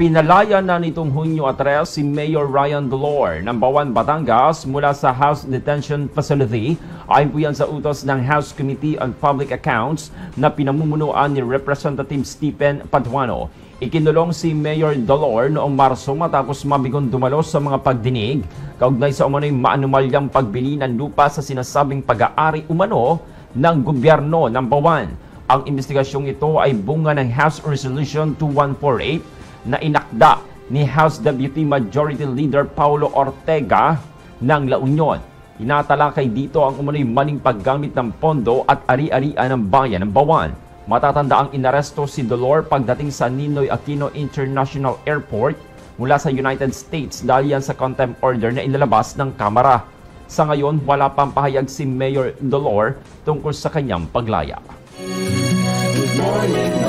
Pinalaya na nitong Hunyo 3 si Mayor Ryan Dolor ng Bawan, Batangas mula sa House Detention Facility. Ayon po yan sa utos ng House Committee on Public Accounts na pinamumunuan ni Representative Stephen Paduano. Ikinulong si Mayor Dolor noong Marso matapos mabigon dumalo sa mga pagdinig kaugnay sa umano'y maanumalyang pagbili ng lupa sa sinasabing pag-aari umano ng gobyerno ng Bawan. Ang investigasyong ito ay bunga ng House Resolution 2148 na inakda ni House Deputy Majority Leader Paulo Ortega ng La Union. Inatalakay dito ang umano'y maling paggamit ng pondo at ari-arian ng bayan ng Bawan. Matatanda ang inaresto si Dolor pagdating sa Ninoy Aquino International Airport mula sa United States dahil yan sa contempt order na inilabas ng Kamara. Sa ngayon, wala pang pahayag si Mayor Dolor tungkol sa kanyang paglaya. Good morning.